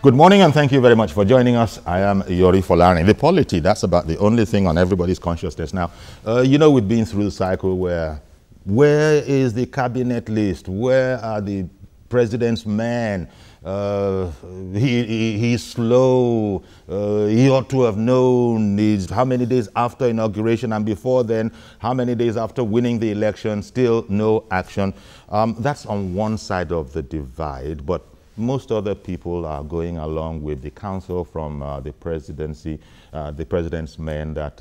Good morning and thank you very much for joining us. I am Yori Folarin. The polity, that's about the only thing on everybody's consciousness now. You know, we've been through the cycle where is the cabinet list? Where are the president's men? He's slow. He ought to have known. How many days after inauguration, and before then, how many days after winning the election, still no action. That's on one side of the divide, but most other people are going along with the counsel from the presidency, the president's men, that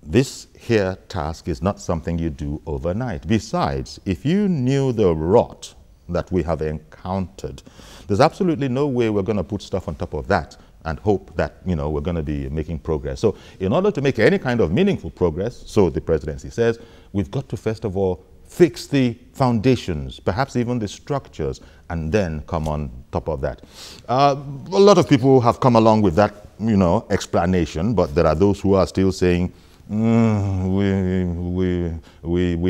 this here task is not something you do overnight. Besides, if you knew the rot that we have encountered, there's absolutely no way we're going to put stuff on top of that and hope that, you know, we're going to be making progress. So in order to make any kind of meaningful progress, so the presidency says, we've got to first of all fix the foundations, perhaps even the structures, and then come on top of that. A lot of people have come along with that, you know, explanation, but there are those who are still saying, we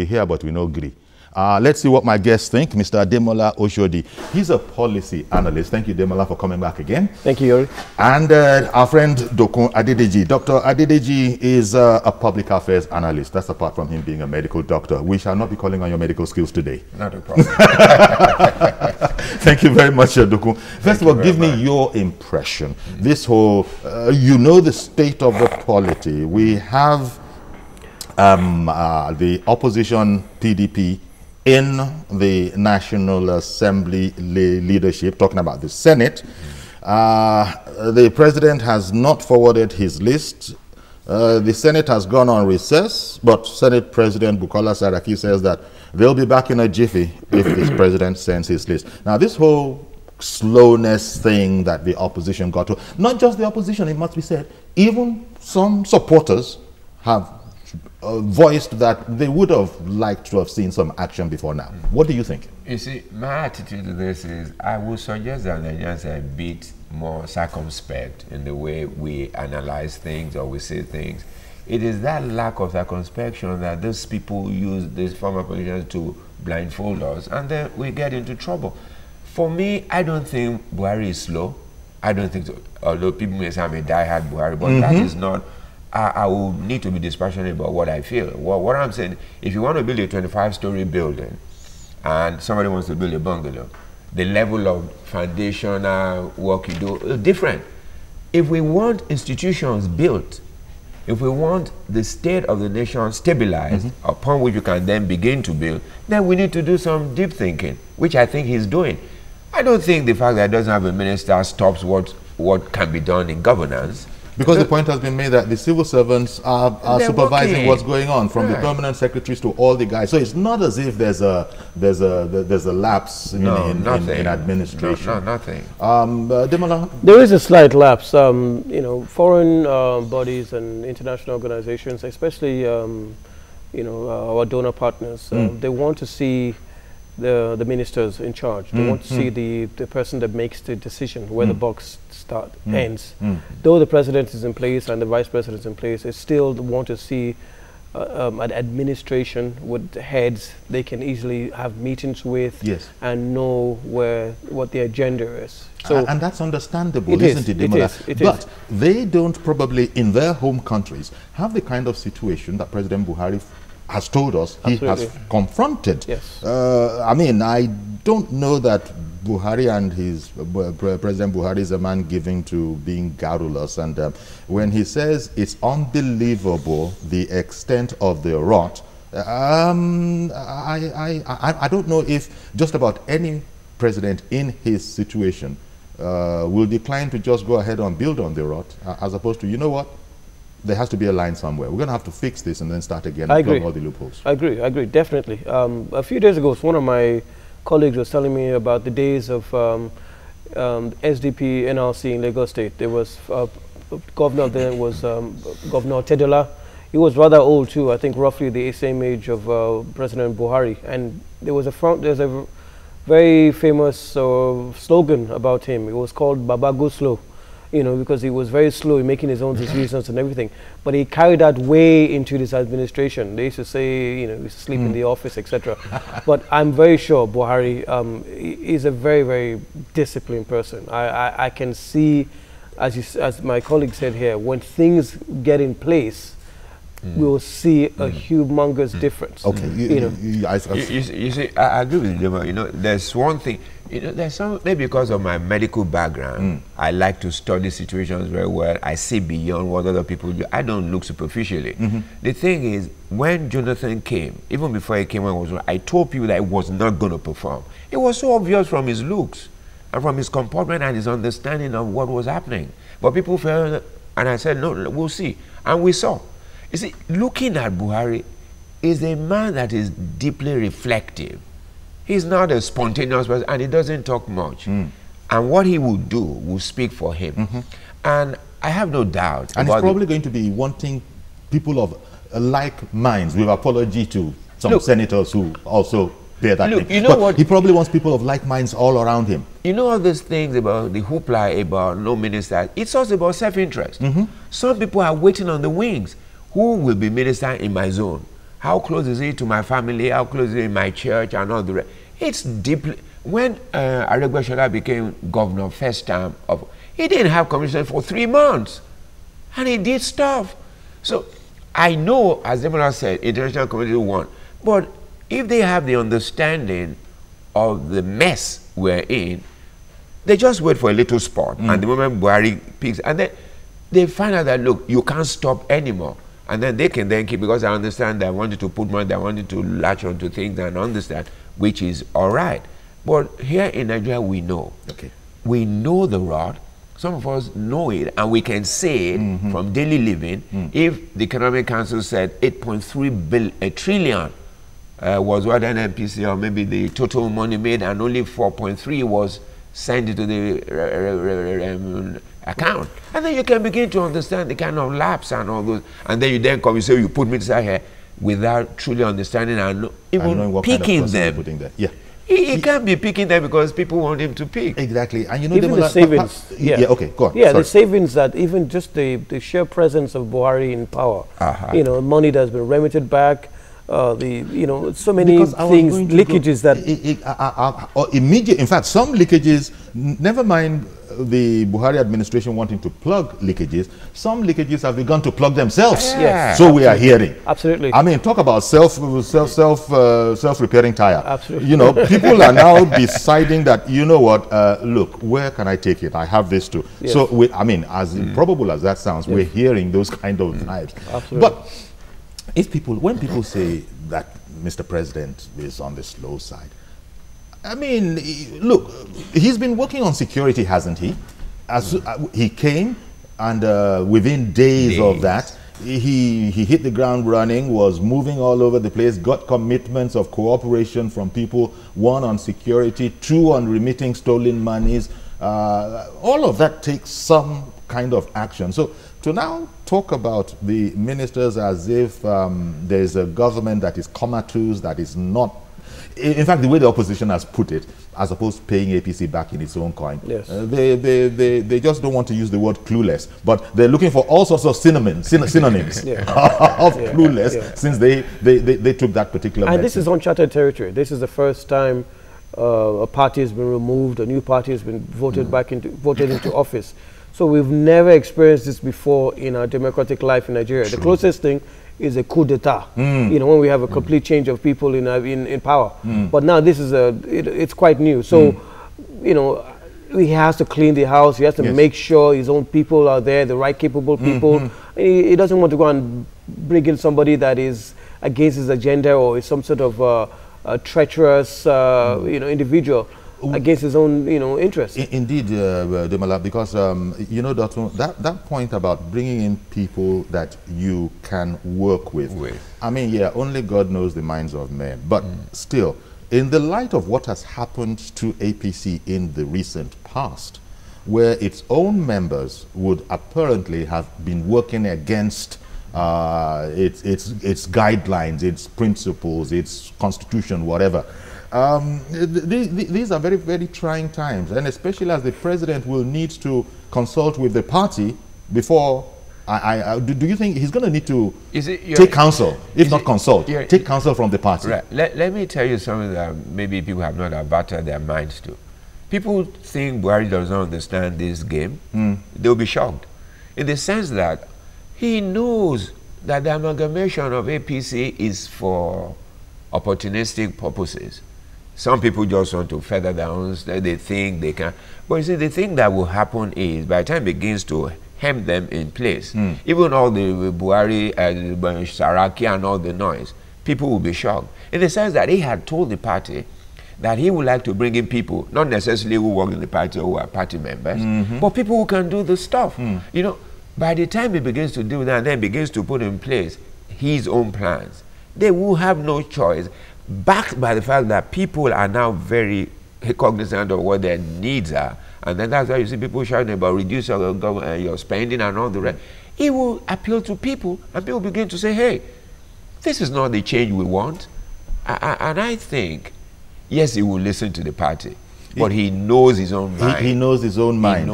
hear but we no agree. Let's see what my guests think. Mr. Ademola Oshodi, he's a policy analyst. Thank you, Ademola, for coming back again. Thank you, Yori. And our friend Dokun Adedeji. Dr. Adedeji is a public affairs analyst. That's apart from him being a medical doctor. We shall not be calling on your medical skills today. Not a problem. Thank you very much, Dokun. First of all, give me your impression. This whole, you know, the state of the polity. We have the opposition PDP in the National Assembly leadership, talking about the Senate. The president has not forwarded his list. The Senate has gone on recess, but Senate President Bukola Saraki says that they'll be back in a jiffy if this president sends his list. Now, this whole slowness thing that the opposition got to, not just the opposition, it must be said, even some supporters have voiced that they would have liked to have seen some action before now. What do you think? You see, my attitude to this is I would suggest that Nigerians are a bit more circumspect in the way we analyze things or we say things. It is that lack of circumspection that those people use, these former politicians, to blindfold us, and then we get into trouble. For me, I don't think Buhari is slow. I don't think so. Although people may say I'm a diehard Buhari, but that is not. I will need to be dispassionate about what I feel. What I'm saying, if you want to build a 25-story building and somebody wants to build a bungalow, the level of foundational work you do is different. If we want institutions built, if we want the state of the nation stabilized, upon which you can then begin to build, then we need to do some deep thinking, which I think he's doing. I don't think the fact that it doesn't have a minister stops what can be done in governance. Because the point has been made that the civil servants are supervising what's going on, from the permanent secretaries to all the guys. So it's not as if there's a lapse in administration. No, nothing. Demola? There is a slight lapse. You know, foreign bodies and international organizations, especially you know, our donor partners, they want to see the ministers in charge. They want to see the person that makes the decision where the box ends. Though the president is in place and the vice president is in place, they still want to see an administration with heads they can easily have meetings with, and know what the agenda is. So and that's understandable, isn't it, Demola? But they don't probably, in their home countries, have the kind of situation that President Buhari has told us he has confronted. I mean, I don't know that Buhari and his President Buhari is a man given to being garrulous, and when he says it's unbelievable the extent of the rot, I don't know if just about any president in his situation will decline to just go ahead and build on the rot, as opposed to, you know what, there has to be a line somewhere. We're going to have to fix this and then start again and plug all the loopholes. I agree, definitely. A few days ago, one of my colleagues was telling me about the days of SDP NLC in Lagos State. There was governor then was Governor Tedola. He was rather old too, I think roughly the same age of President Buhari. And there's a very famous slogan about him. It was called Baba Go Slow. you know, because he was very slow in making his own decisions and everything. But he carried that way into this administration. They used to say, you know, he used to sleep in the office, etc. But I'm very sure Buhari is a very, very disciplined person. I can see, as my colleague said here, when things get in place, we will see a humongous difference. Okay, you see, I agree with you. You know, there's one thing. You know, there's some, maybe because of my medical background, I like to study situations very well. I see beyond what other people do. I don't look superficially. The thing is, when Jonathan came, even before he came, I told people that he was not going to perform. It was so obvious from his looks and from his comportment and his understanding of what was happening. But people felt, and I said, no, we'll see. And we saw. You see, looking at Buhari is a man that is deeply reflective. He's not a spontaneous person, and he doesn't talk much. And what he will do will speak for him. And I have no doubt. And he's probably going to be wanting people of like minds, with apology to some senators who also bear that name. You know what? He probably wants people of like minds all around him. You know all these things about the hoopla about no minister. It's also about self-interest. Some people are waiting on the wings. Who will be minister in my zone? How close is he to my family? How close is he in my church and all the rest? It's deeply. When Aregbesola became governor first time, he didn't have commission for 3 months. And he did stuff. So I know, as Demola said, international community won. But if they have the understanding of the mess we're in, they just wait for a little spot. And the moment Buhari picks, and then they find out that, look, you can't stop anymore. And then they can then keep, because I understand that I wanted to put money, I wanted to latch onto things and understand, which is all right. But here in Nigeria, we know. Okay. We know the rod. Some of us know it, and we can say it from daily living. If the Economic Council said 8.3 trillion was what an APC, or maybe the total money made, and only 4.3 was sent into the account. And then you can begin to understand the kind of lapse and all those. And then you then come, you say, you put me inside here without truly understanding and even picking them. Yeah. He can't be picking them because people want him to pick. Exactly. And you know, even the savings. Okay, go on. Yeah, the savings that even just the sheer presence of Buhari in power, you know, money that's been remitted back, you know, so many things, leakages that immediate. In fact, some leakages. Never mind the Buhari administration wanting to plug leakages. Some leakages have begun to plug themselves. Yes, so we are hearing. Absolutely. I mean, talk about self-repairing tire. Absolutely. You know, people are now deciding that, you know what? Look, where can I take it? I have this too. Yes. So I mean, as improbable as that sounds, we're hearing those kind of vibes. Absolutely. But when people say that Mr. President is on the slow side, I mean, look, he's been working on security, hasn't he? As he came, and within days of that, he hit the ground running, was moving all over the place, got commitments of cooperation from people, 1 on security, 2 on remitting stolen monies. All of that takes some kind of action. So to now talk about the ministers as if there's a government that is comatose, that is not, in fact, the way the opposition has put it, as opposed to paying APC back in its own coin, they just don't want to use the word clueless, but they're looking for all sorts of synonyms of clueless, since they took that particular and this is uncharted territory. This is the first time a party has been removed, a new party has been voted into office. So we've never experienced this before in our democratic life in Nigeria. True. The closest thing is a coup d'etat, you know, when we have a complete change of people in power. But now this is it's quite new. So, you know, he has to clean the house. He has to make sure his own people are there, the right capable people. He doesn't want to go and bring in somebody that is against his agenda or is some sort of a treacherous, you know, individual against his own, you know, interests. Indeed, Demola, because you know, that point about bringing in people that you can work with. I mean, yeah, only God knows the minds of men. But still, in the light of what has happened to APC in the recent past, where its own members would apparently have been working against its guidelines, its principles, its constitution, whatever. These are very, very trying times, and especially as the president will need to consult with the party before. Do you think he's going to need to take counsel, if not consult, take counsel from the party? Right. Let me tell you something that maybe people have not abated their minds to. People think Buhari does not understand this game. They'll be shocked, in the sense that he knows that the amalgamation of APC is for opportunistic purposes. Some people just want to feather their own, they think they can. But you see, the thing that will happen is, by the time it begins to hem them in place, even all the Buhari, Saraki and all the noise, people will be shocked. In the sense that he had told the party that he would like to bring in people, not necessarily who work in the party or who are party members, but people who can do the stuff. You know, by the time he begins to do that, and then begins to put in place his own plans, they will have no choice, backed by the fact that people are now very cognizant of what their needs are. And then that's why you see people shouting about reduce your spending and all the rest. It will appeal to people, and people begin to say, hey, this is not the change we want. And I think, yes, he will listen to the party, but he knows his own mind. He knows his own mind.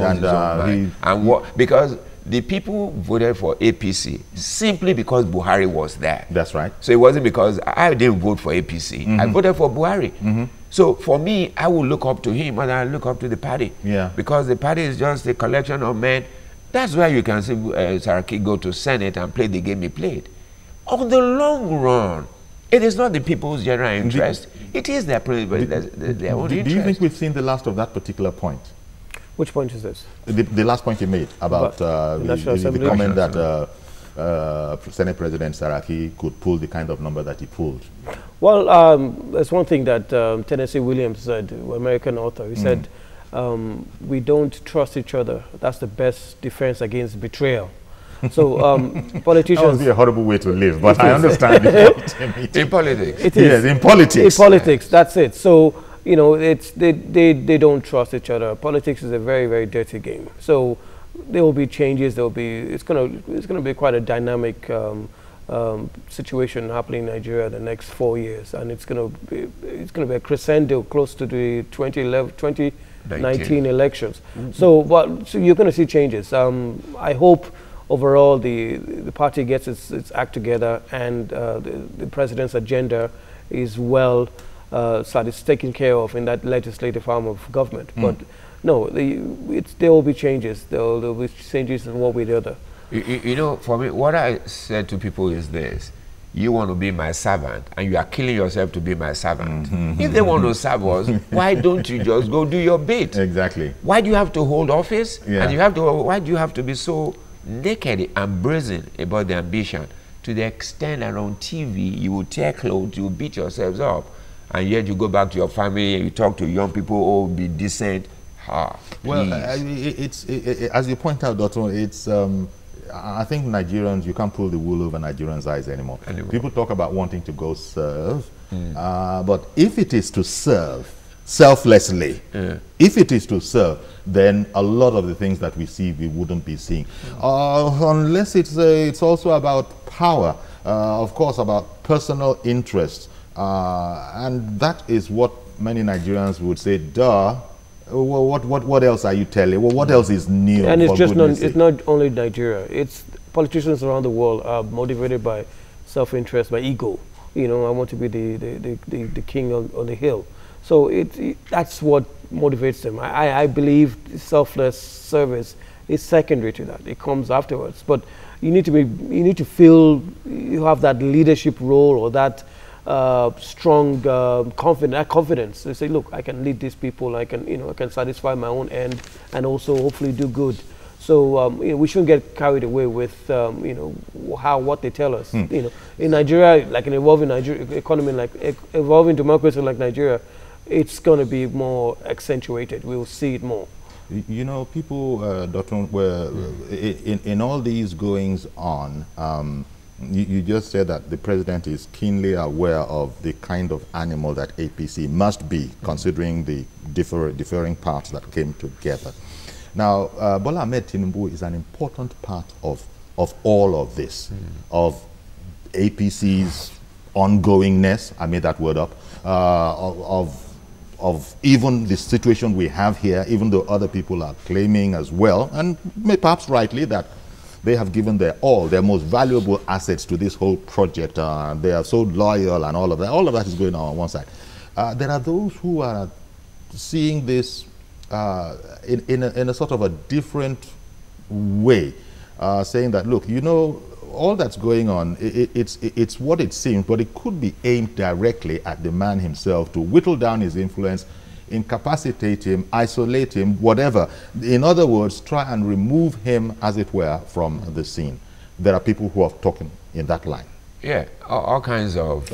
Because the people voted for APC simply because Buhari was there. That's right. So it wasn't because I didn't vote for APC. I voted for Buhari. So for me, I will look up to him and I look up to the party. Yeah. Because the party is just a collection of men. That's why you can see Saraki go to Senate and play the game he played. On the long run, it is not the people's general interest. It is their own interest. Do you think we've seen the last of that particular point? Which point is this? The last point you made about the comment that Senate President Saraki could pull the kind of number that he pulled. Well, there's one thing that Tennessee Williams said, American author. He said, we don't trust each other. That's the best defense against betrayal. So politicians... That would be a horrible way to live, but I understand it. In politics. It is. Yes, in politics. In politics, that's it. So, you know, they don't trust each other. Politics is a very, very dirty game. So there will be changes. There will be it's gonna be quite a dynamic situation happening in Nigeria the next 4 years, and it's gonna be a crescendo close to the 2019 elections. So you're gonna see changes. I hope overall the party gets its act together, and the president's agenda is well taken care of in that legislative arm of government. But no, there will be changes. There will be changes in one way or the other. You know, for me, what I said to people is this: you want to be my servant, and you are killing yourself to be my servant. If they want to serve us, why don't you just go do your bit? Exactly. Why do you have to hold office? Yeah. And why do you have to be so naked and brazen about the ambition, to the extent that on TV you will tear clothes, you will beat yourselves up, and yet you go back to your family and you talk to young people, oh, be decent. Well, as you point out, Dr. It's I think Nigerians, you can't pull the wool over Nigerians' eyes anymore. People talk about wanting to go serve, but if it is to serve selflessly, if it is to serve, then a lot of the things that we see, we wouldn't be seeing. Unless it's also about power, of course, about personal interest. And that is what many Nigerians would say, duh, what else are you telling? Well, what else is new? And it's just it's not only Nigeria. It's politicians around the world are motivated by self-interest, by ego. You know, I want to be the king on the hill. So that's what motivates them. I believe selfless service is secondary to that. It comes afterwards. But you need to feel you have that leadership role, or that strong confidence. They say, look, I can lead these people. I can satisfy my own end, and also hopefully do good. So we shouldn't get carried away with what they tell us. You know, in Nigeria, like an evolving economy, like evolving democracy like Nigeria, it's going to be more accentuated. We will see it more. You know, people, Dr. In all these goings on, you just said that the president is keenly aware of the kind of animal that APC must be, considering the differing parts that came together. Now, Bola Ahmed Tinubu is an important part of all of this, of APC's ongoingness, I made that word up, of even the situation we have here, even though other people are claiming as well, and perhaps rightly, that they have given their all, their most valuable assets to this whole project. They are so loyal and all of that. All of that is going on one side. There are those who are seeing this in a sort of a different way, saying that, look, you know, all that's going on, it's what it seems, but it could be aimed directly at the man himself to whittle down his influence, incapacitate him, isolate him, whatever. In other words, try and remove him, as it were, from the scene. There are people who are talking in that line. Yeah, all kinds of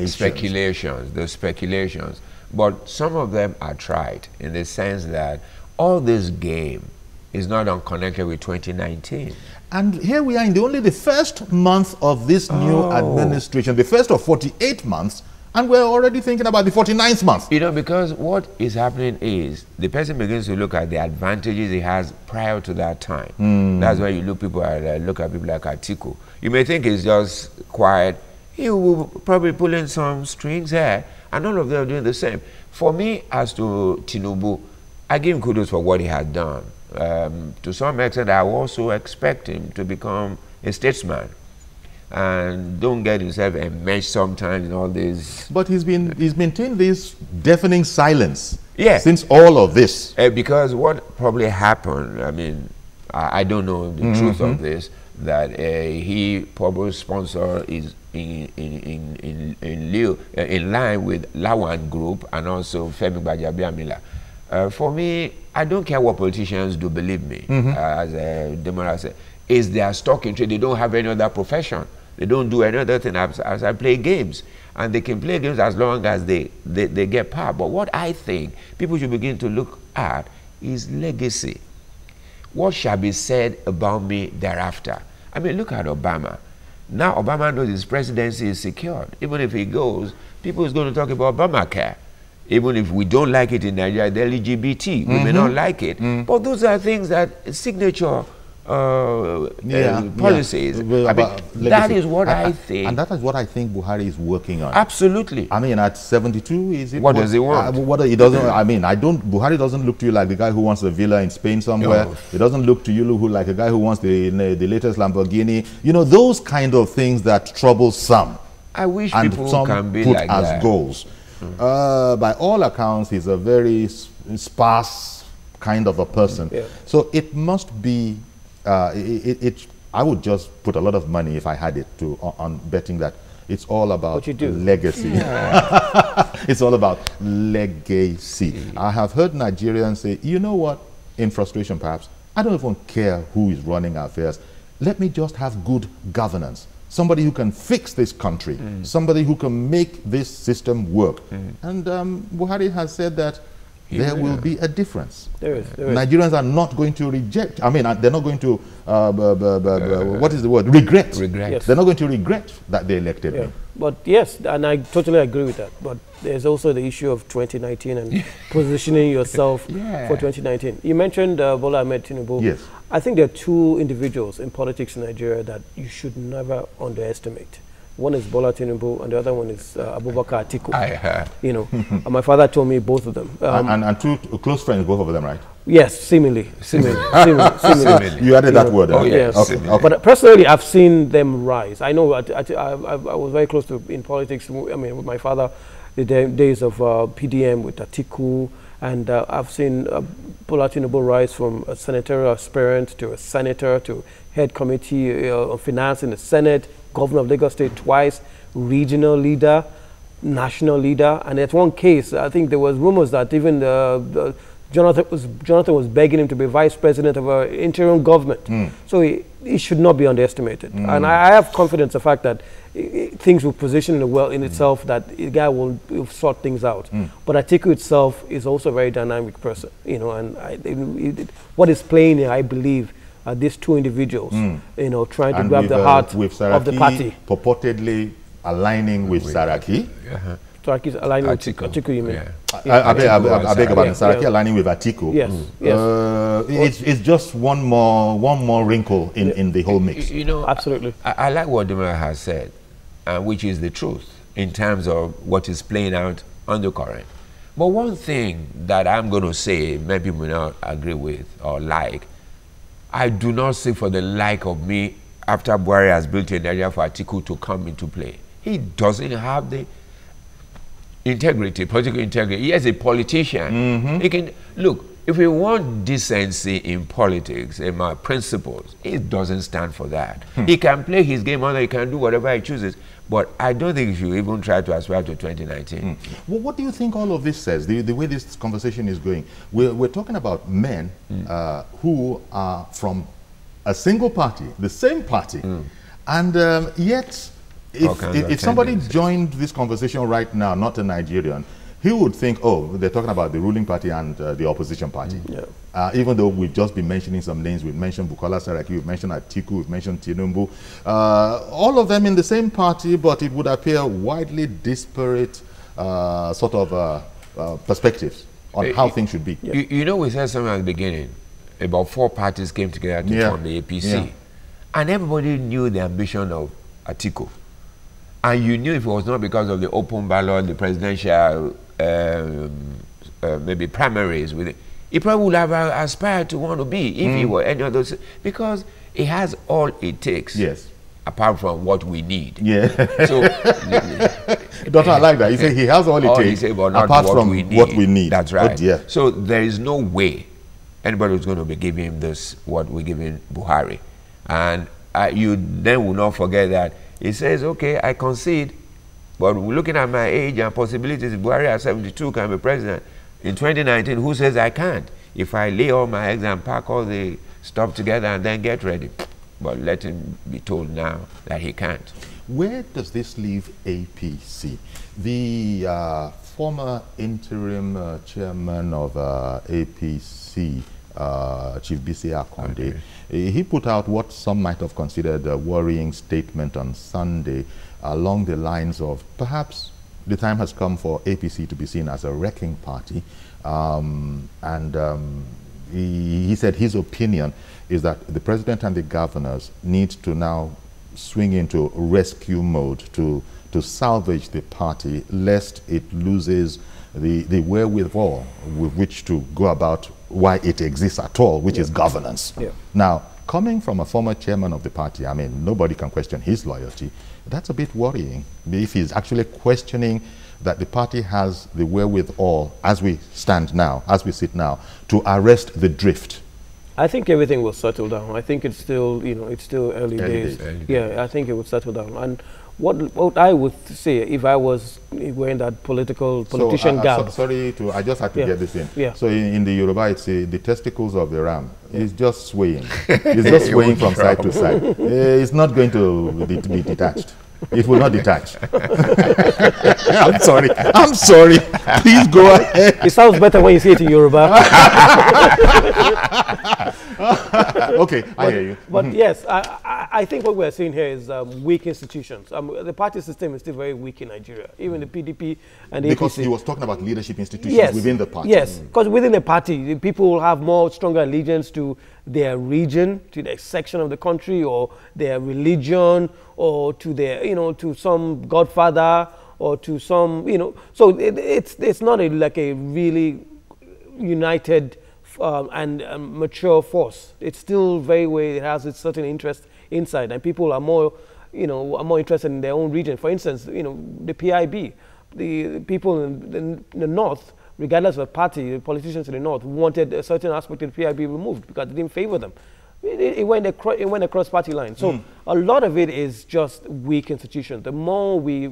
speculations. Those speculations. But some of them are tried in the sense that all this game is not unconnected with 2019. And here we are in only the first month of this new administration, the first of 48 months, and we're already thinking about the 49th month. You know, because what is happening is the person begins to look at the advantages he has prior to that time. That's why you look at people like Atiku. You may think he's just quiet. He will probably pull in some strings here, and all of them are doing the same. For me, as to Tinubu, I give him kudos for what he has done. To some extent, I also expect him to become a statesman and don't get himself enmeshed sometimes in all this. But he's maintained this deafening silence since all of this. Because what probably happened, I mean, I don't know the truth of this, that he probably sponsor is in line with Lawan Group and also Femi Gbajabiamila. For me, I don't care what politicians do, believe me, as Demola said. Is their stock in trade. They don't have any other profession. They don't do any other thing as I play games. And they can play games as long as they get power. But what I think people should begin to look at is legacy. What shall be said about me thereafter? I mean, look at Obama. Now Obama knows his presidency is secured. Even if he goes, people is going to talk about Obamacare. Even if we don't like it in Nigeria, the LGBT, we may not like it. But those are things that signature policies. Yeah. I mean, that is what I think. And that is what I think Buhari is working on. Absolutely. I mean, at 72, is it? What does he want? He doesn't. I mean, Buhari doesn't look to you like the guy who wants a villa in Spain somewhere. No. He doesn't look to you like a guy who wants the latest Lamborghini. You know, those kind of things that trouble some. I wish and people some can be put like as that. Goals. By all accounts, he's a very sparse kind of a person. So it must be. I would just put a lot of money if I had it on betting that it's all about legacy. It's all about legacy. I have heard Nigerians say, you know what, in frustration perhaps, I don't even care who is running our affairs. Let me just have good governance. Somebody who can fix this country. Somebody who can make this system work. And Buhari has said that there will be a difference. There is. Nigerians are not going to reject. I mean, they're not going to, what is the word? Regret. Yes. They're not going to regret that they elected me. But yes, and I totally agree with that. But there's also the issue of 2019 and positioning yourself for 2019. You mentioned Bola Ahmed Tinubu. Yes. I think there are two individuals in politics in Nigeria that you should never underestimate. One is Bola Tinubu, and the other one is Abubakar Atiku. You know, and my father told me both of them. And two close friends, both of them, right? Yes, seemingly. Seemingly. You added that word. Oh, yes. Okay. But personally, I've seen them rise. I know I was very close to in politics. I mean, with my father, the days of PDM with Atiku, and I've seen Bola Tinubu rise from a senatorial aspirant to a senator to head committee on finance in the Senate, governor of Lagos State twice, regional leader, national leader. And at one case, I think there was rumors that even Jonathan was begging him to be vice president of an interim government. So he should not be underestimated. And I have confidence in the fact that things will position well in itself, that the guy will sort things out. But Atiku itself is also a very dynamic person, you know, and what is playing here, I believe, are these two individuals, you know, trying to grab the heart of the party. Purportedly aligning with Saraki. Saraki's aligning with Atiku, you mean? I beg about Saraki aligning with Atiku. Yes. It's just one more wrinkle in the whole mix. You know, absolutely. I like what Demola has said. which is the truth in terms of what is playing out on the current. But one thing that I'm going to say, many people may not agree with or like, I do not seek for the like of me after Buhari has built an area for Atiku to come into play. He doesn't have the integrity, political integrity. He is a politician. He can, look, if we want decency in politics, in my principles, he doesn't stand for that. He can play his game on, he can do whatever he chooses, but I don't think he should even try to aspire to 2019. Well, what do you think all of this says, the way this conversation is going? We're talking about men who are from a single party, the same party, and yet if somebody joined this conversation right now, not a Nigerian, he would think, oh, they're talking about the ruling party and the opposition party. Even though we've just been mentioning some names, we've mentioned Bukola Saraki, we've mentioned Atiku, we've mentioned Tinubu, all of them in the same party, but it would appear widely disparate sort of perspectives on how things should be. You know, we said something at the beginning, about 4 parties came together to form the APC. And everybody knew the ambition of Atiku. And you knew if it was not because of the open ballot, the presidential maybe primaries with it, he probably would have aspired to want to be if he were any of those, because he has all it takes. Apart from what we need. So, Doctor, I like that. He said he has all it takes, apart from what we need. That's right. So there is no way anybody is going to be giving him this, what we're giving Buhari. And you then will not forget that he says, okay, I concede, but looking at my age and possibilities, if Buhari at 72 can be president, in 2019, who says I can't? If I lay all my eggs and pack all the stuff together and then get ready. But let him be told now that he can't. Where does this leave APC? The former interim chairman of APC, Chief B.C. Akonde, he put out what some might have considered a worrying statement on Sunday along the lines of perhaps the time has come for APC to be seen as a wrecking party. He said his opinion is that the president and the governors need to now swing into rescue mode to salvage the party, lest it loses the wherewithal with which to go about why it exists at all, which is governance. Now, coming from a former chairman of the party, I mean, nobody can question his loyalty. That's a bit worrying if he's actually questioning that the party has the wherewithal, as we stand now, as we sit now, to arrest the drift. I think everything will settle down. I think it's still, you know, it's still early days. Yeah, I think it will settle down. And what I would say if I was wearing that politician garb. I just had to get this in. So in the Yoruba, it's the testicles of the ram. It's just swaying. It's just swaying from side to side. It's not going to be detached. It will not detach. I'm sorry. I'm sorry. Please go ahead. It sounds better when you say it in Yoruba. Okay, I hear you. But yes, I think what we're seeing here is weak institutions. The party system is still very weak in Nigeria, even the PDP and the Because APC. he was talking about leadership institutions within the party. Yes, because within the party, the people will have more stronger allegiance to their region, to their section of the country, or their religion, or to their, you know, to some godfather, or to some, you know. So it's not like a really united and mature force. It's still very it has its certain interest inside, and people are more, you know, are more interested in their own region. For instance, you know, the PIB, the people in the north, regardless of party, the politicians in the north wanted a certain aspect of the PIB removed because it didn't favor them. It went across party lines. So a lot of it is just weak institutions. The more we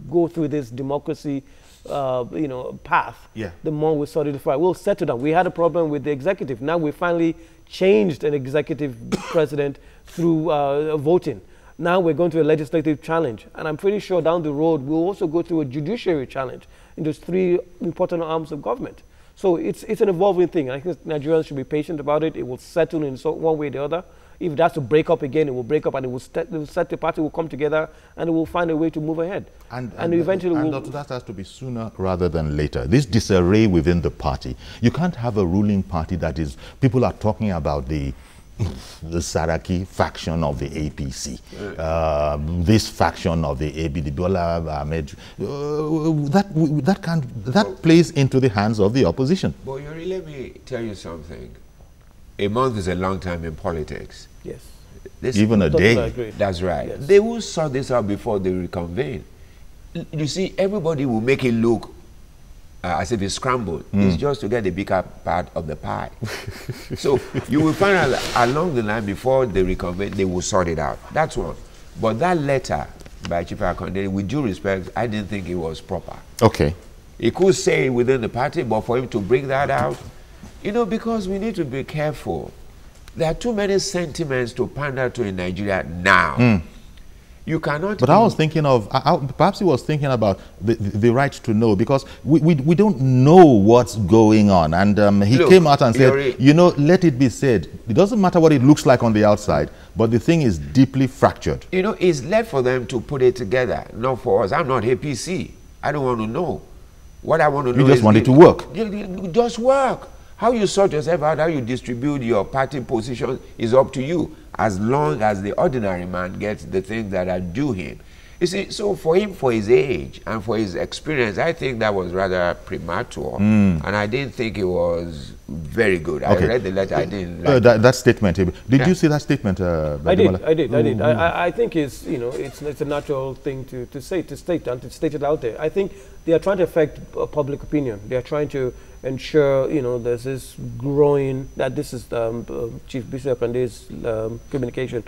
go through this democracy you know, path, the more we solidify. We'll settle down. We had a problem with the executive. Now we finally changed an executive president through voting. Now we're going to a legislative challenge. And I'm pretty sure down the road, we'll also go through a judiciary challenge in those 3 important arms of government. So it's an evolving thing. I think Nigerians should be patient about it. It will settle in one way or the other. If it has to break up again, it will break up, and the party will come together, and it will find a way to move ahead. And eventually, that has to be sooner rather than later. This disarray within the party. You can't have a ruling party that is, people are talking about the the Saraki faction of the APC, this faction of the AB, the Bola Ahmed, that plays into the hands of the opposition. But Yori, let me tell you something. A month is a long time in politics. Yes. Even a day. That's right. Yes. They will sort this out before they reconvene. You see, everybody will make it look as if it's scrambled. It's just to get the bigger part of the pie. So you will find out along the line before they reconvene, they will sort it out. That's one. But that letter by Chief Akondele, with due respect, I didn't think it was proper. Okay. He could say it within the party, but for him to bring that out, you know, because we need to be careful. There are too many sentiments to pander to in Nigeria now. You cannot. But I was thinking of, perhaps he was thinking about the right to know, because we don't know what's going on. And he came out and said, you know, let it be said. It doesn't matter what it looks like on the outside, but the thing is deeply fractured. You know, it's left for them to put it together, not for us. I'm not APC. I don't want to know. What I want to know is... You just want it to work. Just work. How you sort yourself out, how you distribute your party position is up to you, as long as the ordinary man gets the things that are due him. You see, so for him, for his age and for his experience, I think that was rather premature, and I didn't think it was very good. I read the letter, I didn't like that statement. Did you see that statement? I did. I think it's, you know, it's a natural thing to state and to state it out there. I think they are trying to affect public opinion. They are trying to ensure, you know, there's this growing, that this is Chief Bishop and his communication.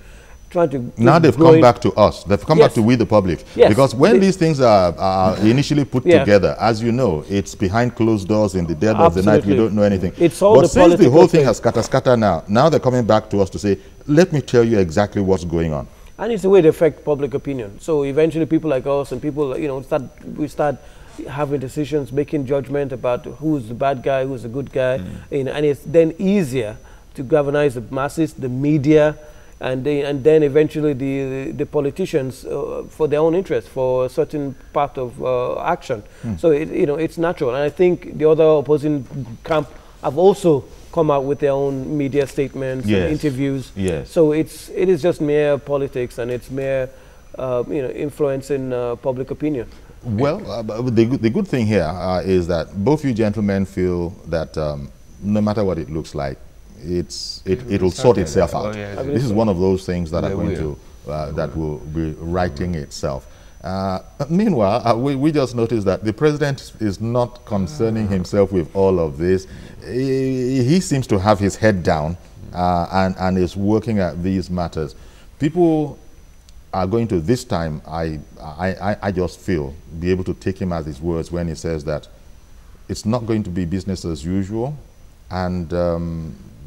Trying to now they've come back to us. They've come back to we the public. Because when these things are initially put together, as you know, it's behind closed doors in the dead of the night. We don't know anything. It's all but since the whole thing has scatter now they're coming back to us to say, let me tell you exactly what's going on. And it's a way to affect public opinion. So eventually people like us and people, you know, we start having decisions, making judgment about who's the bad guy, who's the good guy. You know, and it's then easier to galvanize the masses, the media, and then eventually the politicians for their own interest, for a certain part of action. So you know, it's natural, and I think the other opposing camp have also come out with their own media statements and interviews. So it is just mere politics, and it's mere you know, influencing public opinion. Well, the good thing here is that both you gentlemen feel that no matter what it looks like, it'll sort itself out. This is one of those things that are going to that will be righting itself. Meanwhile, we just noticed that the president is not concerning himself with all of this. He seems to have his head down and is working at these matters. People are going to this time, I just feel, be able to take him at his words when he says that it's not going to be business as usual, and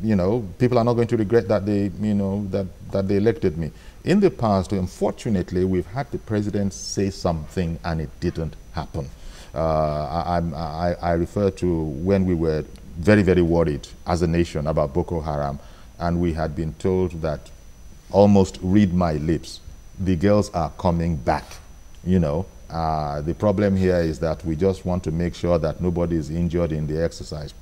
you know, people are not going to regret that they, you know, that they elected me. In the past, unfortunately, we've had the president say something and it didn't happen. I refer to when we were very, very worried as a nation about Boko Haram, and we had been told that, almost read my lips, the girls are coming back. You know, the problem here is that we just want to make sure that nobody is injured in the exercise.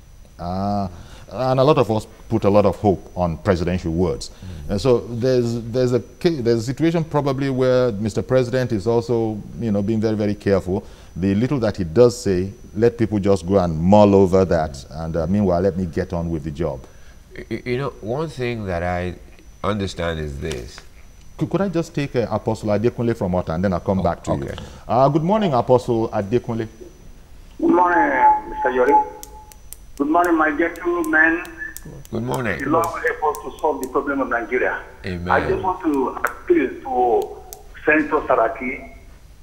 And a lot of us put a lot of hope on presidential words. And so there's a situation probably where Mr. President is also, you know, being very, very careful. The little that he does say, let people just go and mull over that, and meanwhile, let me get on with the job. You know, one thing that I understand is this. Could I just take Apostle Adekunle from Ota, and then I'll come back to you. Good morning, Apostle Adekunle. Good morning, Mr. Yori. Good morning, my gentlemen. Good morning. The Lord will help us to solve the problem of Nigeria. Amen. I just want to appeal to Senator Saraki,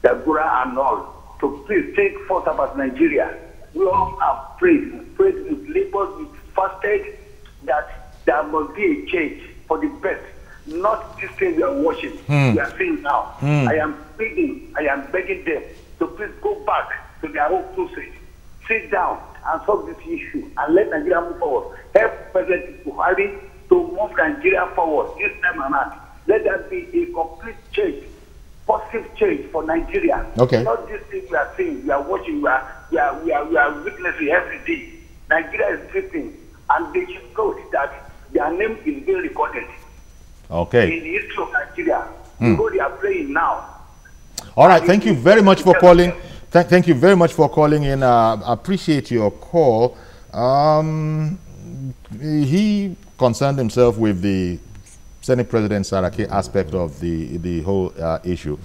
Dagura, and all to please think first about Nigeria. We all are prayed with labor, with fasted, that there must be a change for the best. Not this thing we are watching, we are seeing now. I am begging them to please go back to their own crusade. Sit down and solve this issue and let Nigeria move forward. Help President Buhari to move Nigeria forward this time around. Let there be a complete change, positive change for Nigeria. Okay. Not this thing we are seeing, we are watching, we are witnessing every day. Nigeria is drifting, and they should know that their name is being recorded. Okay. In the history of Nigeria. The role they are playing now. All right. Thank you very much for calling. Thank you very much for calling in. I appreciate your call. He concerned himself with the Senate President Saraki aspect of the whole issue,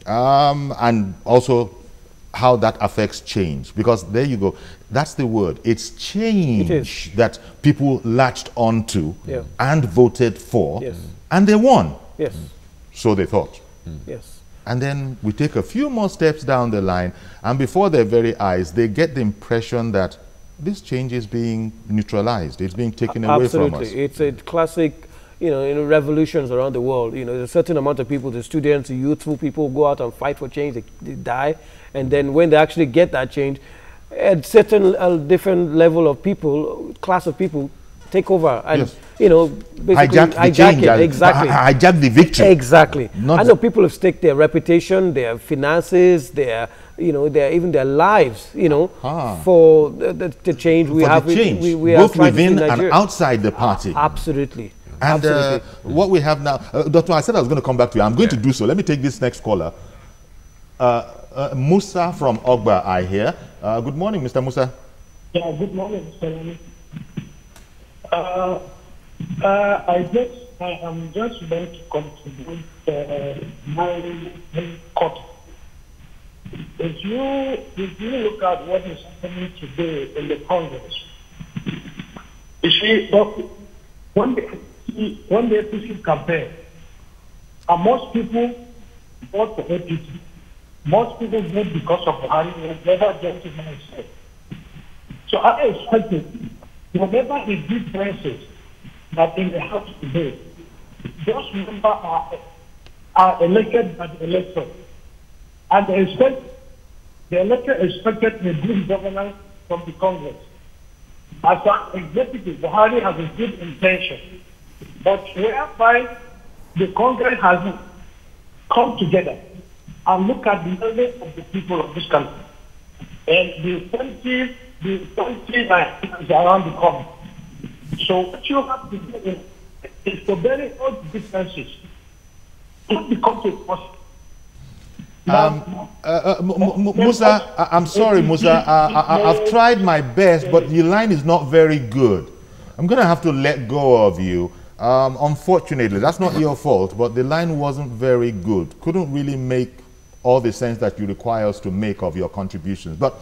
and also how that affects change. Because there you go, that's the word. It's change that people latched onto and voted for, and they won. Yes. So they thought. Yes. And then we take a few more steps down the line, and before their very eyes, they get the impression that this change is being neutralized. It's being taken away from us. Absolutely. It's a classic, in revolutions around the world. There's a certain amount of people, the students, the youthful people go out and fight for change, they die. And then when they actually get that change, a certain different level of people, class of people, take over and basically hijack it. Exactly. Hijack the victory. Exactly. I know people have staked their reputation, their finances, their even their lives, for the change we have. We both within and outside the party. Absolutely. And what we have now, Doctor, I said I was going to come back to you. I'm going to do so. Let me take this next caller. Musa from Ogba, I hear. Good morning, Mr. Musa. Yeah, good morning, Mr. I am just going to contribute my cut. If you look at what is happening today in the Congress, you see, when the APC campaign, and most people vote for APC, most people vote because of Buhari, never gentleman said. So I expected, whatever the differences that in the House today, those members are elected by the electorate. And the electorate expected a good governance from the Congress. As an executive, Buhari has a good intention, but whereby the Congress has come together and look at the elders of the people of this country. And the 29 is around the corner. So what you have to do is to bury all the differences. Don't become a person. Musa, I'm sorry, Musa. I've tried my best, but the line is not very good. I'm going to have to let go of you. Unfortunately, that's not your fault, but the line wasn't very good. Couldn't really make all the sense that you require us to make of your contributions. But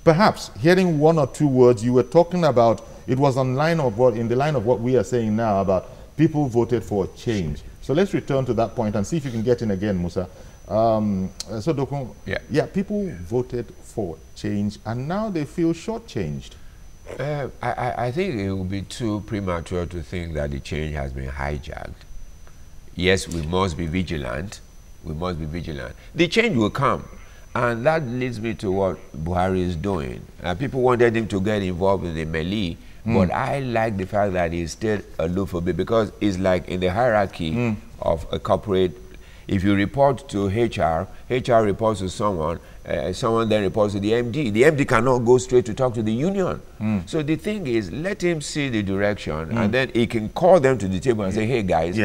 perhaps hearing one or two words, you were talking about, it was in the line of what we are saying now about people voted for change. So let's return to that point and see if you can get in again, Musa. So Dokun, people voted for change and now they feel shortchanged. I think it would be too premature to think that the change has been hijacked. Yes, we must be vigilant. We must be vigilant. The change will come. And that leads me to what Buhari is doing. People wanted him to get involved in the melee, but I like the fact that he stayed aloof a bit, because it's like in the hierarchy of a corporate. If you report to HR, HR reports to someone, someone then reports to the MD. The MD cannot go straight to talk to the union. So the thing is, let him see the direction, and then he can call them to the table and say, hey guys,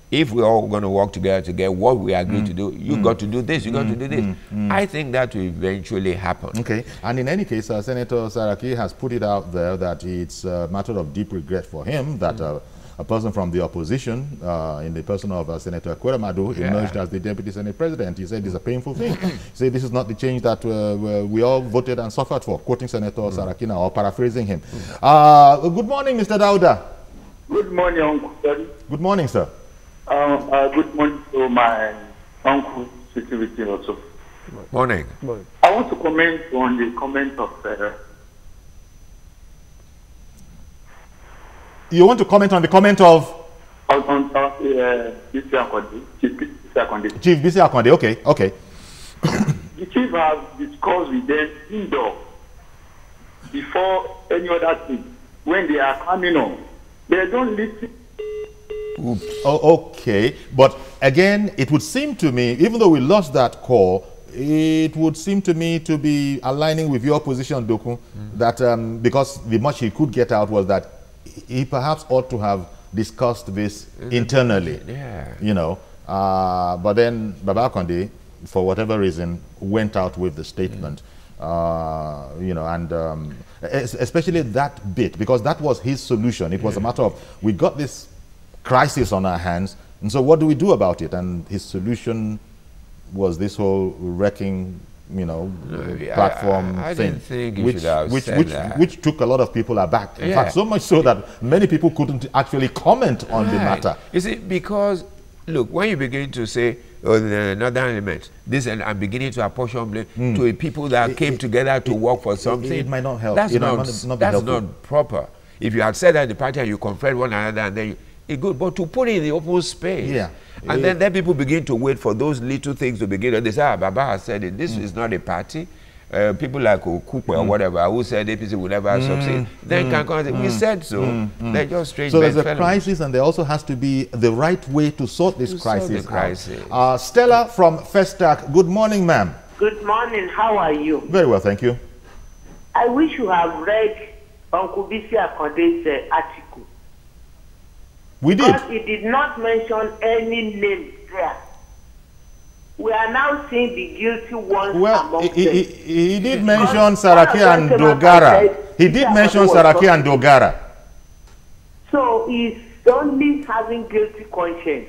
if we're all going to work together to get what we agree to do, you got to do this, you got to do this. I think that will eventually happen. Okay, and in any case, Senator Saraki has put it out there that it's a matter of deep regret for him that a person from the opposition, in the person of Senator Kweramadu, emerged as the Deputy Senate President. He said it's a painful thing. He said this is not the change that we all voted and suffered for, quoting Senator Saraki now, or paraphrasing him. Good morning, Mr. Dauda. Good morning, Uncle. Good morning, sir. Good morning to my uncle, security also. Morning. I want to comment on the comment of... you want to comment on the comment of? Chief Bisi Akonde. Chief Bisi Akonde, okay. The chief has discussed with them indoor before any other thing. When they are coming on, they don't listen. Oh, okay, but again, it would seem to me, even though we lost that call, it would seem to me to be aligning with your position, Dokun, that because the much he could get out was that he perhaps ought to have discussed this internally. Yeah. You know, but then Baba Konde, for whatever reason, went out with the statement. You know, and especially that bit, because that was his solution. It was a matter of, we got this crisis on our hands, and so what do we do about it? And his solution was this whole wrecking, you know, platform I thing, didn't think you should have said that. which took a lot of people aback. In fact, so much so that many people couldn't actually comment on the matter. You see, because look, when you begin to say, oh, the northern element, this, and I'm beginning to apportion blame to people that came together to work for something, it might not help. That's Not that's not proper. If you had said that in the party and you confront one another, and then it's good, but to put it in the open space, and then people begin to wait for those little things to begin. They say, ah, Baba has said it. This is not a party. People like Okupe or whatever who said APC will never succeed, then can come and say, we said so. They're just strange. So there's a crisis, and there also has to be the right way to sort this crisis out. Stella from Festac, good morning, ma'am. Good morning, how are you? Very well, thank you. I wish you have read Uncle Bisi Akonde's article. We did. Because he did not mention any name there. We are now seeing the guilty ones among them. He did mention Saraki and Dogara. He did mention Saraki and Dogara. So he's only having guilty conscience.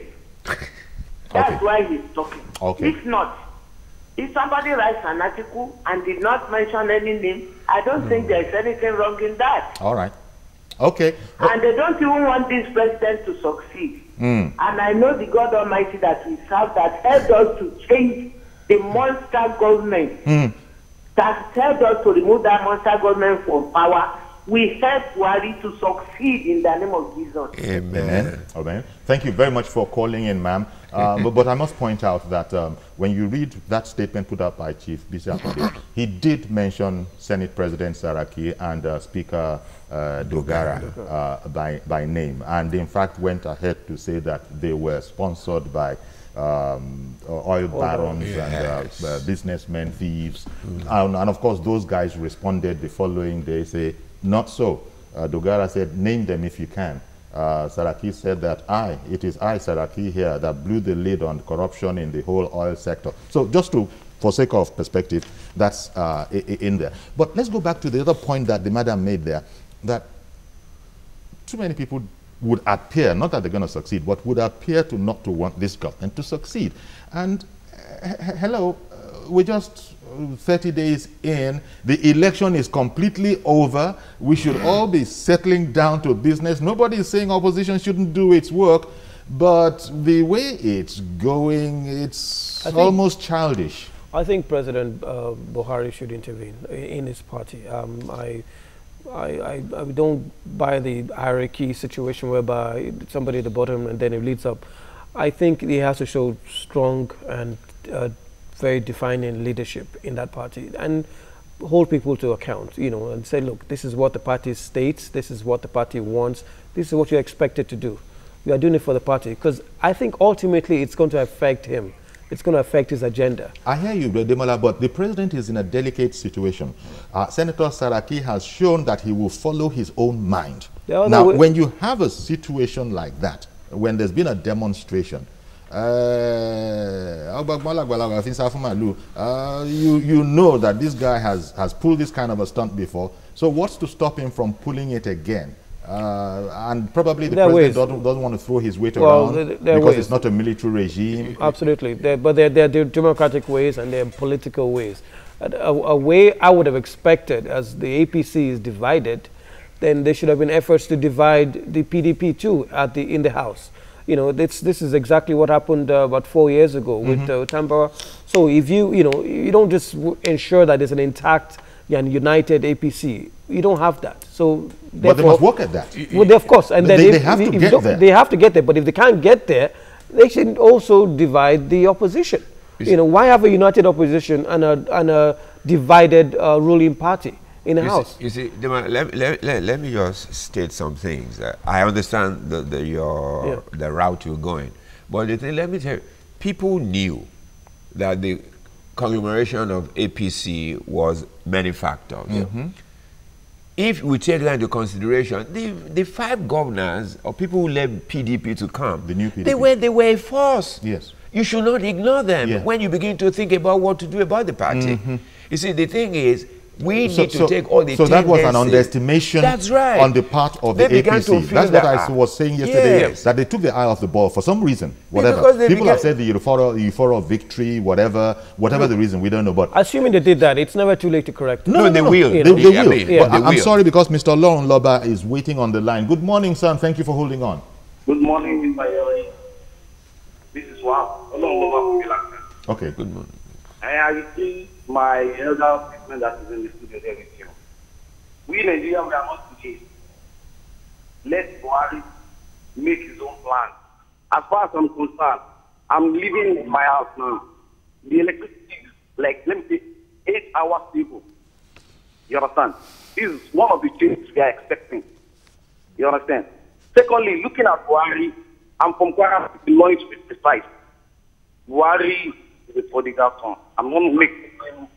That's why he's talking. Okay. If not, if somebody writes an article and did not mention any name, I don't think there's anything wrong in that. All right. Okay. And they don't even want this president to succeed. And I know the God Almighty that we serve that helped us to change the monster government, that helped us to remove that monster government from power. We help Buhari to succeed in the name of Jesus. Amen. Amen. Thank you very much for calling in, ma'am. But I must point out that when you read that statement put up by Chief Bisi Akonde, he did mention Senate President Saraki and Speaker Dogara by name, and in fact went ahead to say that they were sponsored by oil barons and businessmen, thieves. And of course, those guys responded the following day, say, not so. Dogara said, name them if you can. Saraki said that it is I, Saraki, here that blew the lid on corruption in the whole oil sector. So just for sake of perspective, that's in there. But let's go back to the other point that the madam made there, that too many people would appear, not that they're going to succeed, but would appear to not to want this government to succeed. And hello, we're just 30 days in, the election is completely over. We should all be settling down to business. Nobody is saying opposition shouldn't do its work, but the way it's going, it's almost childish. I think President Buhari should intervene in his party. I don't buy the hierarchy situation whereby somebody at the bottom and then it leads up. I think he has to show strong and very defining leadership in that party and hold people to account, you know, and say, look, this is what the party states, this is what the party wants, this is what you're expected to do. We are doing it for the party, because I think ultimately it's going to affect him. It's going to affect his agenda. I hear you, Demola, but the president is in a delicate situation. Senator Saraki has shown that he will follow his own mind. Now, when you have a situation like that, when there's been a demonstration, you know that this guy has pulled this kind of a stunt before. So what's to stop him from pulling it again? And probably the president doesn't want to throw his weight around because it's not a military regime. Absolutely. But there are democratic ways and there are political ways. A way I would have expected, as the APC is divided, then there should have been efforts to divide the PDP too in the House. You know, this is exactly what happened about 4 years ago with Tambara. So if you don't just ensure that there's an intact and united APC, you don't have that. So but they must work at that. Well, of course, and then they have to get there. They have to get there. But if they can't get there, they should also divide the opposition. You know, why have a united opposition and a divided ruling party in the House? You see, let me just state some things. I understand the route you're going, but the thing, let me tell you, people knew that the conglomeration of APC was many factors. if we take that into consideration, the 5 governors or people who led PDP to come, the new PDP, they were a force. Yes. You should not ignore them when you begin to think about what to do about the party. You see, the thing is, we need to take all the So that was an underestimation on the part of the APC. That's what I was saying yesterday, that they took the eye off the ball for some reason, whatever. People have said the euphoria of victory, whatever the reason, we don't know. But assuming they did that, it's never too late to correct. No, they will. They will. But I'm sorry, because Mr. Lauren Loba is waiting on the line. Good morning, sir, and thank you for holding on. Good morning, Mr. Yori. This is Wow. Okay, good morning. I think my elder statement that is in the studio there with you. We Nigerians, we are not today. Let Buhari make his own plan. As far as I'm concerned, I'm living in my house now. The electricity is like, let me say, 8 hours stable. You understand? This is one of the changes we are expecting. You understand? Secondly, looking at Buhari, I'm from Kwara, Illinois to be precise. Buhari is a prodigal son. I'm not making him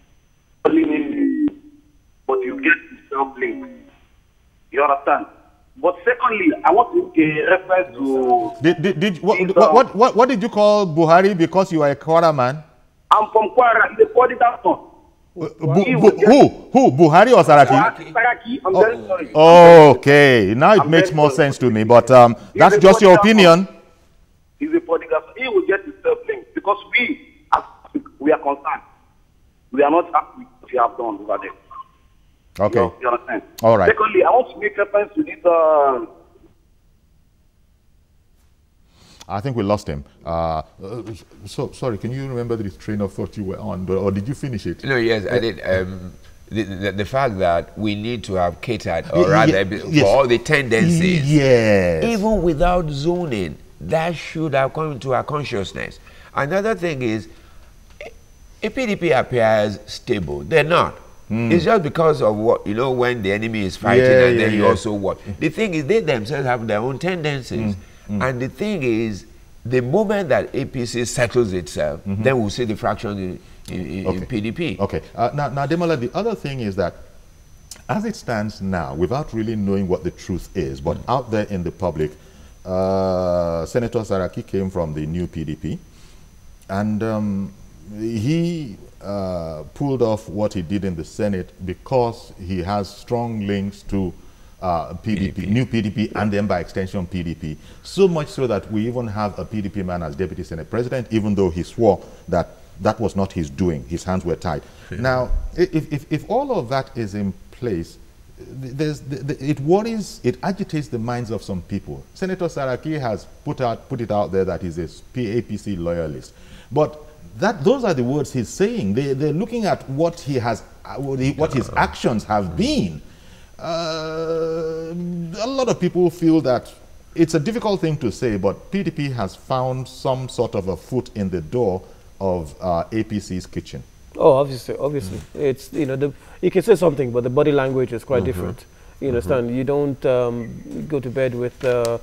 but you get yourself-linked. You understand? But secondly, I want to refer to... What did you call Buhari because you are a Kwara man? I'm from Kwara. He's a prodigal son. Who? Buhari or Saraki? Saraki. I'm very sorry. Okay, now it makes more sense to me, but that's just your opinion. He's a prodigal son. He will get himself linked because we are concerned. We are not happy with what we have done over there. Okay. You understand? All right. Secondly, I want to make reference to this. I think we lost him. So sorry, can you remember the train of thought you were on, or did you finish it? No, yes, I did. The fact that we need to have catered, or rather, for all the tendencies, even without zoning, that should have come into our consciousness. Another thing is, if PDP appears stable, they're not. It's just because of what, you know, when the enemy is fighting then you also what. The thing is, they themselves have their own tendencies. And the thing is, the moment that APC settles itself, then we'll see the fraction in PDP. Okay. Now, Demola, the other thing is that as it stands now, without really knowing what the truth is, but out there in the public, Senator Saraki came from the new PDP, and he pulled off what he did in the Senate because he has strong links to PDP, new PDP, and then by extension PDP. So much so that we even have a PDP man as Deputy Senate President, even though he swore that that was not his doing. His hands were tied. Now, if all of that is in place, it worries, it agitates the minds of some people. Senator Saraki has put it out there that he's a APC loyalist. But those are the words he's saying. They're looking at what he has, what his actions have been. A lot of people feel that it's a difficult thing to say, but PDP has found some sort of a foot in the door of APC's kitchen. Oh, obviously. It's, you know, you can say something, but the body language is quite different. You understand? You don't go to bed with, you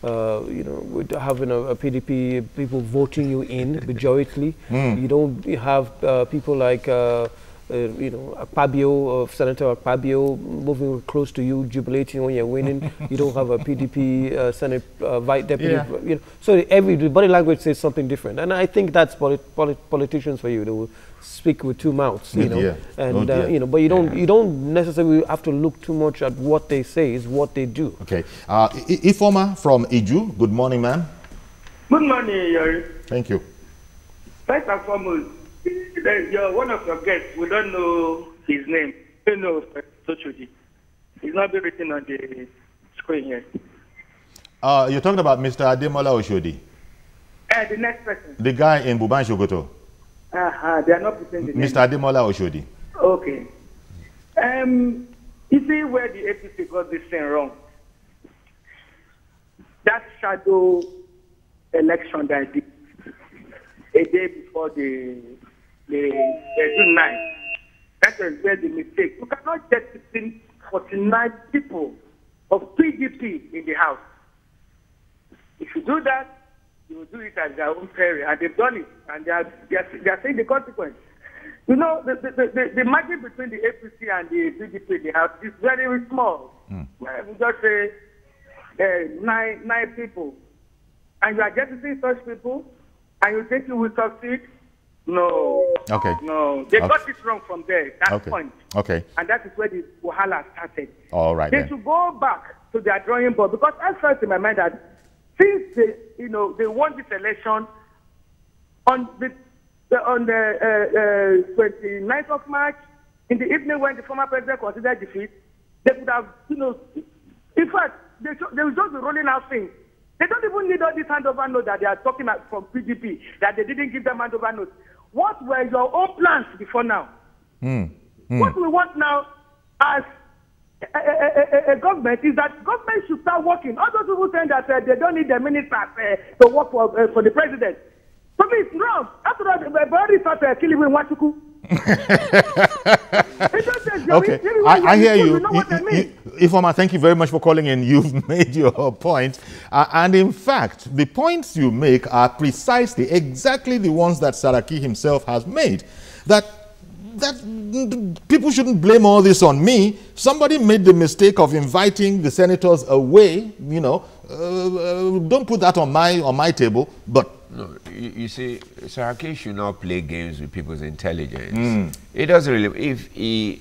know, with having a PDP, people voting you in majority. You don't have people like, you know, Akpabio, Senator Akpabio moving close to you, jubilating when you're winning. You don't have a PDP Senate Vice Deputy. You know, so the body language says something different. And I think that's politicians for you. They will speak with two mouths, you know. And, you know, but you don't necessarily have to look too much at what they say, is what they do. Okay. Ifoma from Iju, good morning, ma'am. Good morning, Yori. Thank you. First and foremost, you're one of your guests. We don't know his name. We don't know Sochudi. He's not been written on the screen here. You're talking about Mr. Ademola Oshodi? The next person. The guy in Buban Shogoto? They are not putting the Mr. name. Ademola Oshodi. Okay. You see where the APC got this thing wrong? That shadow election that I did a day before the June 9th. That is where the mistake. You cannot get 49 people of PDP in the House. If you do that, you will do it at their own peril. And they've done it. And they are saying the consequence. You know, the margin between the APC and the PDP they have is very small. Well, we just say nine people, and you are getting such people, and you think you will succeed. No. Okay. No. They got it wrong from there. That point. Okay. And that is where the wahala started. All right. They should go back to their drawing board, because I felt in my mind that since they won this election on the 29th of March, in the evening when the former president considered defeat, they could have, in fact, they will just be rolling out things. They don't even need all this handover note that they are talking about from PDP, that they didn't give them handover notes. What were your own plans before now? What we want now as a government is that government should start working. All those people saying that they don't need the ministers to work for the president. For me, it's wrong. After all, they've already started killing me in Wachuku. Okay, I hear you. Ifeoma, thank you very much for calling in. You've made your point. And in fact, the points you make are precisely exactly the ones that Saraki himself has made. That people shouldn't blame all this on me. Somebody made the mistake of inviting the senators away. Don't put that on my table. But no, you see, Saraki should not play games with people's intelligence. It doesn't really.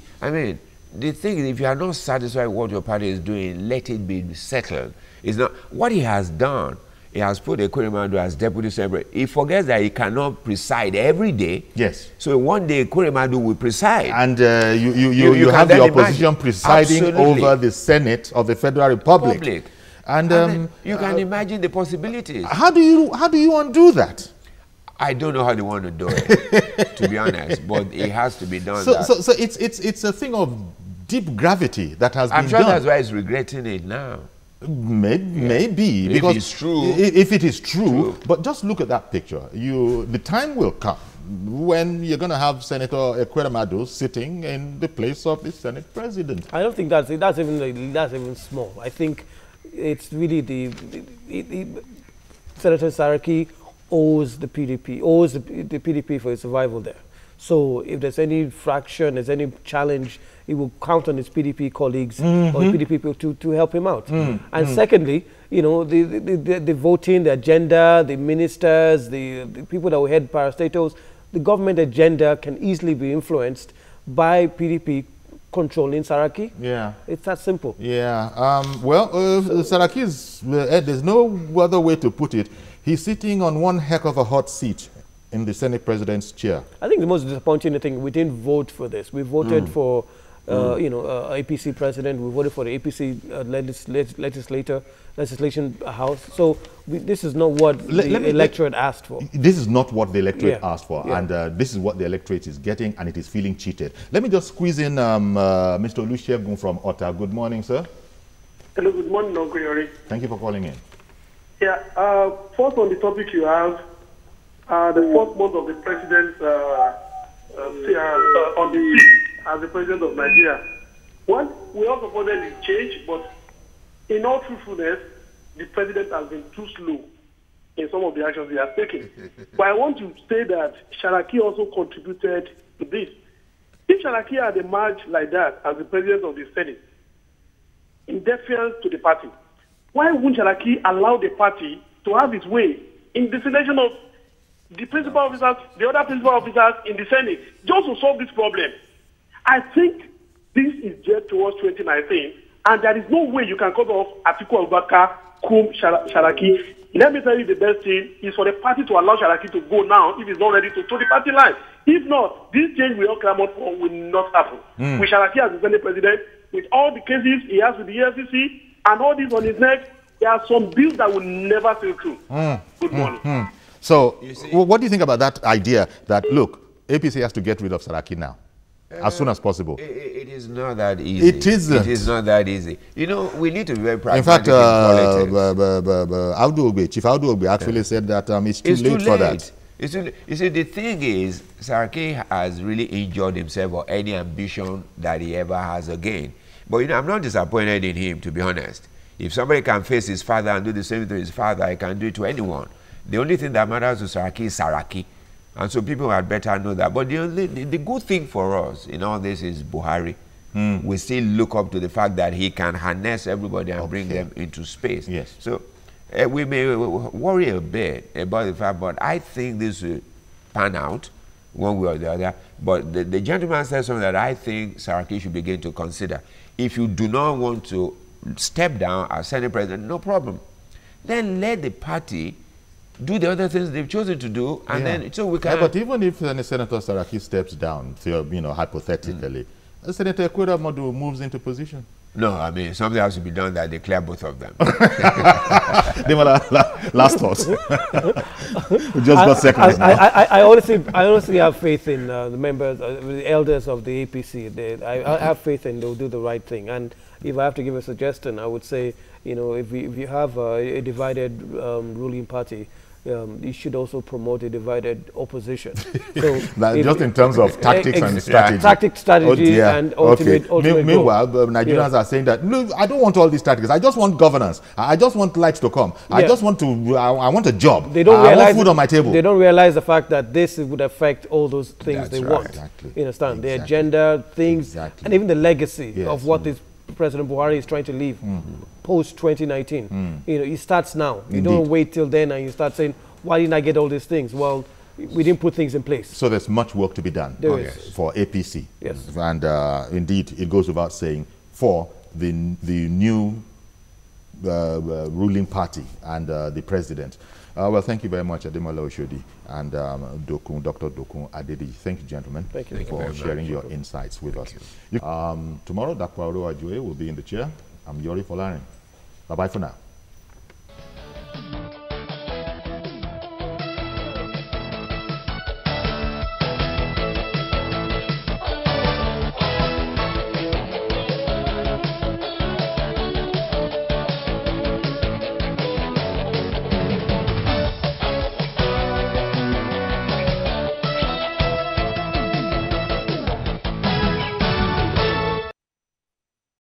The thing is, if you are not satisfied with what your party is doing, let it be settled. It's not what he has done. He has put Ekweremadu as deputy secretary. He forgets that he cannot preside every day. Yes. So one day Ekweremadu will preside. And you have the opposition presiding over the Senate of the Federal Republic. And you can imagine the possibilities. How do you undo that? I don't know how they want to do it, to be honest, but it has to be done. So it's a thing of deep gravity that has been done. I'm sure that's why he's regretting it now. Maybe because it's true. If it is true, but just look at that picture. The time will come when you're going to have Senator Ekweremadu sitting in the place of the Senate President. I don't think that's even small. I think it's really Senator Saraki owes the PDP for its survival there. So if there's any fraction, there's any challenge, he will count on his PDP colleagues or PDP people to help him out. And secondly, the voting, the agenda, the ministers, the people that will head parastatals, the government agenda can easily be influenced by PDP controlling Saraki. Yeah. It's that simple. Yeah. Saraki is, there's no other way to put it. He's sitting on one heck of a hot seat in the Senate President's chair. I think the most disappointing thing, we didn't vote for this. We voted for, APC president. We voted for the APC legislation house. So this is not what the electorate asked for. This is not what the electorate asked for. And this is what the electorate is getting, and it is feeling cheated. Let me just squeeze in Mr. Olusegun from Otta. Good morning, sir. Hello, good morning, Uncle Yori. Thank you for calling in. Yeah, first on the topic you have, the first month of the president's on the seat as the president of Nigeria. One, we also wanted to change, but in all truthfulness, the president has been too slow in some of the actions he has taken. But I want to say that Saraki also contributed to this. If Saraki had emerged like that as the president of the Senate, in deference to the party, why wouldn't Saraki allow the party to have its way in the selection of the principal officers, the other principal officers in the Senate, just to solve this problem? I think this is just towards 2019, and there is no way you can cut off Atiku Abubakar, Saraki. Let me tell you, the best thing is for the party to allow Saraki to go now if he's not ready to toe the party line. If not, this change we all clamor for will not happen. With Saraki as the Senate president, with all the cases he has with the EFCC, and all this on his neck, there are some bills that will never sail through. Good morning. So, what do you think about that idea that, look, APC has to get rid of Saraki now, as soon as possible? It is not that easy. It isn't. It is not that easy. You know, we need to be very pragmatic. In fact, Chief Audu Ogbe actually said that it's too late for that. You see, the thing is, Saraki has really injured himself or any ambition that he ever has again. But I'm not disappointed in him, to be honest. If somebody can face his father and do the same to his father, I can do it to anyone. The only thing that matters to Saraki is Saraki. And so people had better know that. But the good thing for us in all this is Buhari. We still look up to the fact that he can harness everybody and bring them into space. Yes. So we may worry a bit about the fact, but I think this will pan out one way or the other. But the gentleman said something that I think Saraki should begin to consider. If you do not want to step down as Senate President, no problem. Then let the party do the other things they've chosen to do, and then so we can. But even if Senator Saraki steps down, hypothetically, Senator Ekweda Modu moves into position. No, I mean something has to be done that declare both of them. Last thoughts. We just got seconds now. I honestly have faith in the members, the elders of the APC. I have faith in they'll do the right thing. And if I have to give a suggestion, I would say, if you have a divided ruling party, you should also promote a divided opposition. So just in terms of tactics and strategy. Tactic, strategy, and ultimate Meanwhile, Nigerians are saying that, no, I don't want all these tactics. I just want governance. I just want lights to come. I just want to, I want a job. They don't realize want food on my table. They don't realize the fact that this would affect all those things they want. Exactly. You understand? The agenda, things, and even the legacy of what this President Buhari is trying to leave post 2019. It starts now. You don't wait till then and you start saying, why didn't I get all these things? Well, we didn't put things in place. So there's much work to be done for APC. Yes. And indeed, it goes without saying, for the new ruling party and the president. Well, thank you very much, Ademola Oshodi and Dr. Dokun Adedi. Thank you, gentlemen, for sharing your insights with us. Tomorrow, Dr. Adjoye will be in the chair. I'm Yori Folarin. Bye-bye for now.